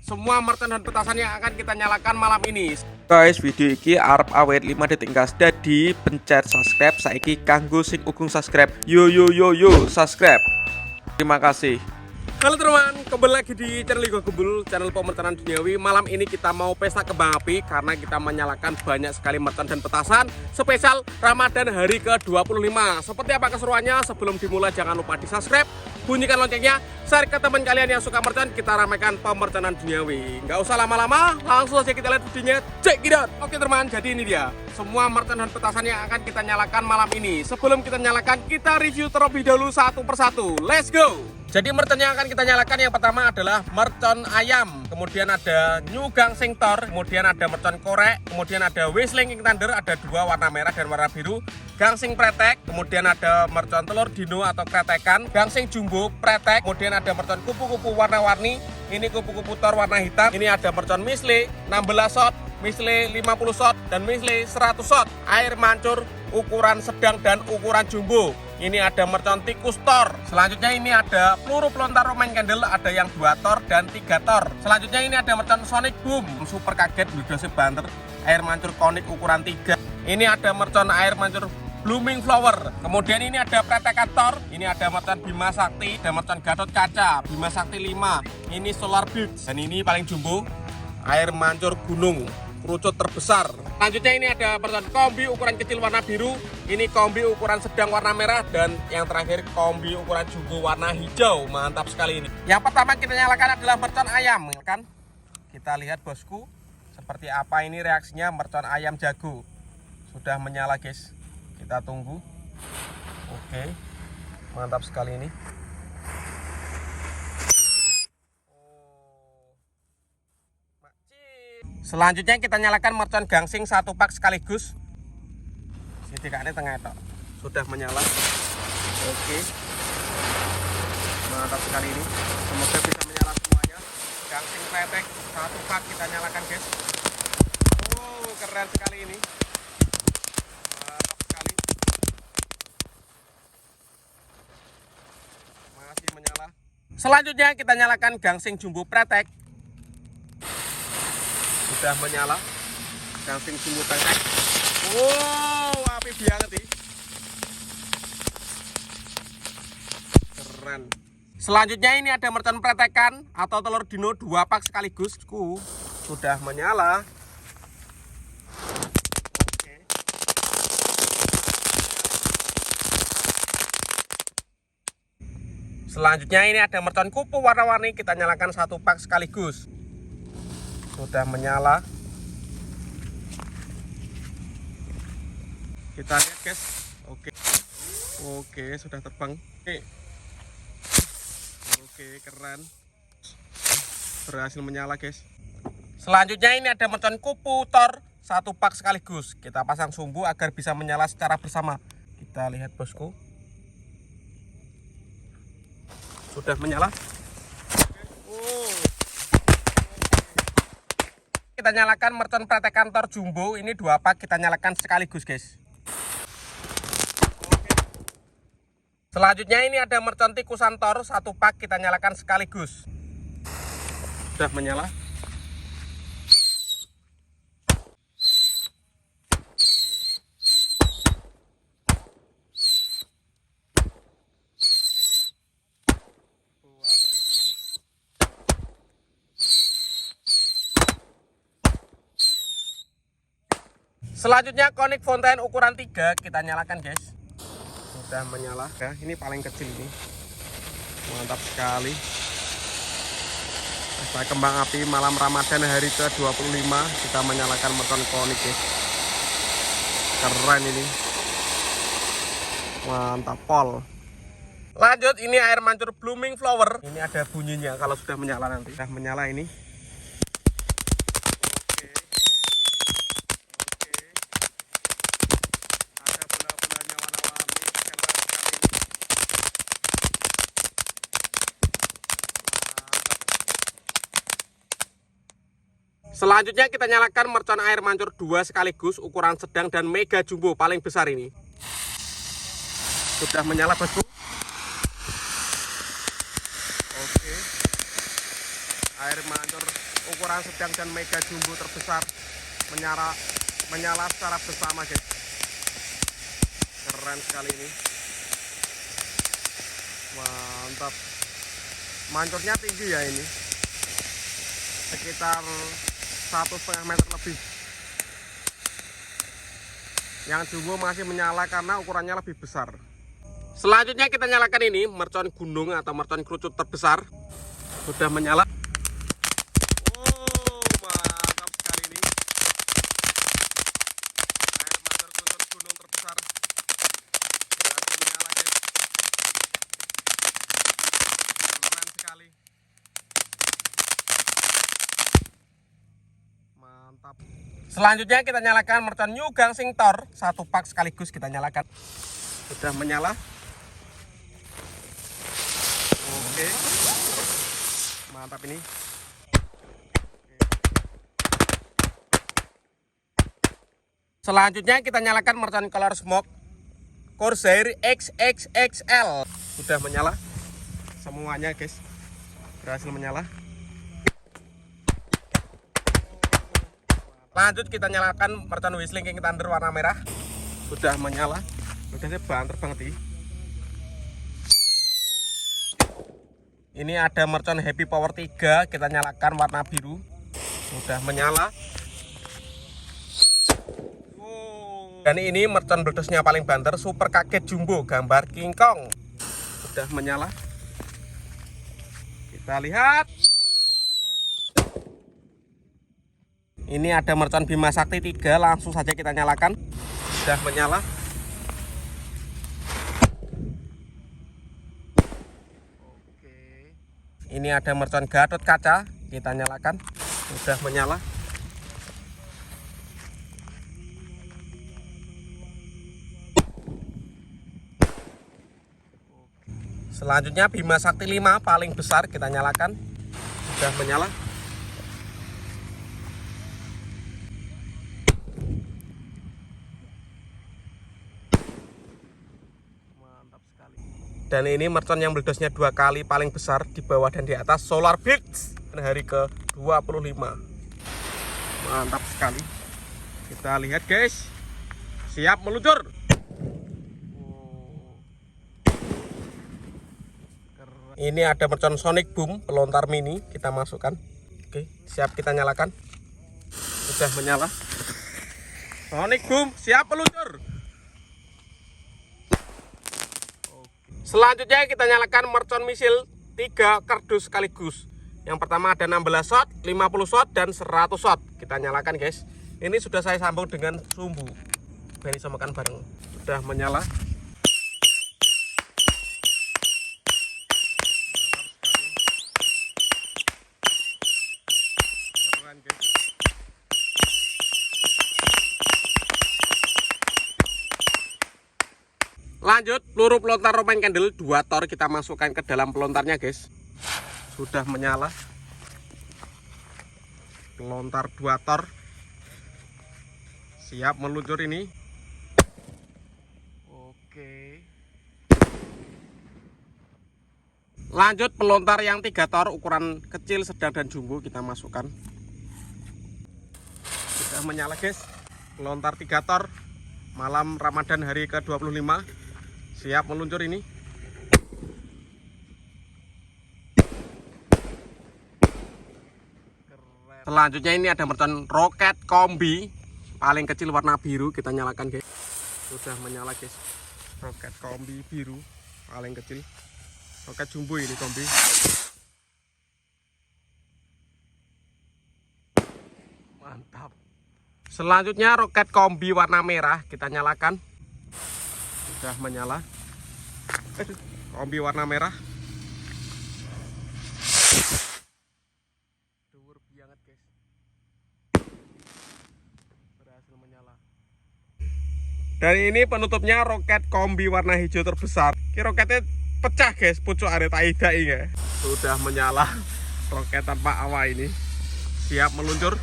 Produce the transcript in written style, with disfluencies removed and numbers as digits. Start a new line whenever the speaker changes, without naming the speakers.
semua mercon dan petasan yang akan kita nyalakan malam ini.
Guys, video iki arep awet 5 detik gas. Dadi pencet subscribe saiki kanggo sing ugung subscribe. Yo subscribe. Terima kasih.
Halo teman, kembali lagi di channel Ligo Gembul, channel pemercanan duniawi. Malam ini kita mau pesta kembang api karena kita menyalakan banyak sekali mercon dan petasan spesial Ramadan hari ke-25. Seperti apa keseruannya? Sebelum dimulai jangan lupa di subscribe, bunyikan loncengnya, share ke teman kalian yang suka mercon. Kita ramaikan pemercanan duniawi. Nggak usah lama-lama, langsung saja kita lihat videonya. Check it out. Oke teman, jadi ini dia semua mercon dan petasan yang akan kita nyalakan malam ini. Sebelum kita nyalakan, kita review terlebih dahulu satu persatu. Let's go. Jadi mercon yang akan kita nyalakan yang pertama adalah mercon ayam, kemudian ada New Gangsing Tor, kemudian ada mercon korek, kemudian ada Whistling King Thunder, ada dua warna merah dan warna biru, Gangsing pretek, kemudian ada mercon telur dino atau kretekan, Gangsing jumbo pretek, kemudian ada mercon kupu-kupu warna-warni, ini kupu-kupu tor warna hitam, ini ada mercon misli 16 shot, misli 50 shot, dan misli 100 shot, air mancur ukuran sedang dan ukuran jumbo. Ini ada mercon tikus tor. Selanjutnya ini ada peluru pelontar Roman candle, ada yang 2 tor dan 3 tor. Selanjutnya ini ada mercon sonic boom, super kaget bidose banter, air mancur konik ukuran 3. Ini ada mercon air mancur blooming flower. Kemudian ini ada pretekan tor, ini ada mercon Bima Sakti, ada mercon Gatot Kaca, Bima Sakti 5. Ini solar beach, dan ini paling jumbo, air mancur gunung kerucut terbesar. Selanjutnya ini ada mercon kombi ukuran kecil warna biru, ini kombi ukuran sedang warna merah, dan yang terakhir kombi ukuran jumbo warna hijau. Mantap sekali ini. Yang pertama kita nyalakan adalah mercon ayam, kan? Kita lihat bosku, seperti apa ini reaksinya mercon ayam jago. Sudah menyala guys. Kita tunggu. Oke. Mantap sekali ini. Selanjutnya kita nyalakan mercon gangsing 1 pak sekaligus. Sidikane tengah itu sudah menyala. Oke. Mantap sekali ini. Semoga bisa menyala semuanya. Gangsing pretek 1 pak kita nyalakan guys. Oh, keren sekali ini. Mantap sekali. Masih menyala. Selanjutnya kita nyalakan gangsing jumbo pretek. Sudah menyala. Gangsing jumbo pretek. Wow, api banget nih. Keren. Selanjutnya ini ada mercon pretekan atau telur dino 2 pak sekaligus. Sudah menyala. Oke. Selanjutnya ini ada mercon kupu warna-warni, kita nyalakan 1 pak sekaligus. Sudah menyala. Kita lihat guys. Oke, sudah terbang. Oke, keren. Berhasil menyala guys. Selanjutnya ini ada mercon kupu tor 1 pak sekaligus. Kita pasang sumbu agar bisa menyala secara bersama. Kita lihat bosku. Sudah menyala. Kita nyalakan mercon pretekan tor jumbo, ini 2 pak kita nyalakan sekaligus guys. Selanjutnya ini ada mercon tikusan tor 1 pak kita nyalakan sekaligus. Sudah menyala. Selanjutnya konik fontaine ukuran 3 kita nyalakan guys. Sudah menyala ya, ini paling kecil ini. Mantap sekali. Pesta kembang api malam Ramadan hari ke-25 kita menyalakan mercon konik guys. Keren ini. Mantap pol. Lanjut, ini air mancur blooming flower. Ini ada bunyinya kalau sudah menyala nanti. Sudah menyala ini. Selanjutnya kita nyalakan mercon air mancur 2 sekaligus ukuran sedang dan mega jumbo paling besar ini. Sudah menyala bosku. Oke. Air mancur ukuran sedang dan mega jumbo terbesar menyala secara bersama guys. Keren sekali ini, mantap. Mancurnya tinggi ya ini, sekitar 1,5 meter lebih. Yang jumbo masih menyala karena ukurannya lebih besar. Selanjutnya kita nyalakan ini mercon gunung atau mercon kerucut terbesar. Sudah menyala. Oh, mantap sekali ini. Air mercon kerucut gunung terbesar. Berhasil menyala guys. Keren sekali. Mantap. Selanjutnya kita nyalakan mercon New Gangsing Tor, 1 pak sekaligus kita nyalakan. Sudah menyala. Oke. Mantap ini. Selanjutnya kita nyalakan mercon Color Smoke Corsair XXXL. Sudah menyala semuanya guys. Berhasil menyala. Lanjut kita nyalakan mercon Whistling King Thunder warna merah. Sudah menyala. Udahnya banter banget ini. Ini ada mercon Happy Power 3, kita nyalakan warna biru. Sudah menyala. Dan ini mercon bledosnya paling banter, super kaget jumbo gambar King Kong. Sudah menyala. Kita lihat. Ini ada mercon Bima Sakti 3, langsung saja kita nyalakan. Sudah menyala. Oke. Ini ada mercon Gatot Kaca, kita nyalakan. Sudah menyala. Selanjutnya Bima Sakti 5 paling besar, kita nyalakan. Sudah menyala. Dan ini mercon yang meledosnya 2 kali paling besar di bawah dan di atas, Solar Beats hari ke-25. Mantap sekali. Kita lihat guys. Siap meluncur. Ini ada mercon Sonic Boom pelontar mini, kita masukkan. Oke, siap kita nyalakan. Sudah menyala. Sonic Boom siap meluncur. Selanjutnya kita nyalakan mercon misil 3 kardus sekaligus. Yang pertama ada 16 shot, 50 shot, dan 100 shot. Kita nyalakan guys. Ini sudah saya sambung dengan sumbu. Ini samakan bareng. Sudah menyala. Keren guys. Lanjut, peluru pelontar Roman Candle 2 tor kita masukkan ke dalam pelontarnya guys. Sudah menyala. Pelontar 2 tor siap meluncur ini. Oke. Lanjut pelontar yang 3 tor ukuran kecil, sedang, dan jumbo kita masukkan. Sudah menyala guys. Pelontar 3 tor malam Ramadan hari ke-25. Siap meluncur ini. Keren. Selanjutnya ini ada mercon Roket Kombi paling kecil warna biru, kita nyalakan guys. Sudah menyala guys. Roket Kombi biru paling kecil. Roket jumbo ini kombi. Mantap. Selanjutnya roket kombi warna merah, kita nyalakan. Sudah menyala. Kombi warna merah. Dhuwur banget guys. Berhasil menyala. Dan ini penutupnya roket kombi warna hijau terbesar. Ini roketnya pecah guys, pucuk ada taidai ya. Sudah menyala. Roket tanpa awak ini. Siap meluncur.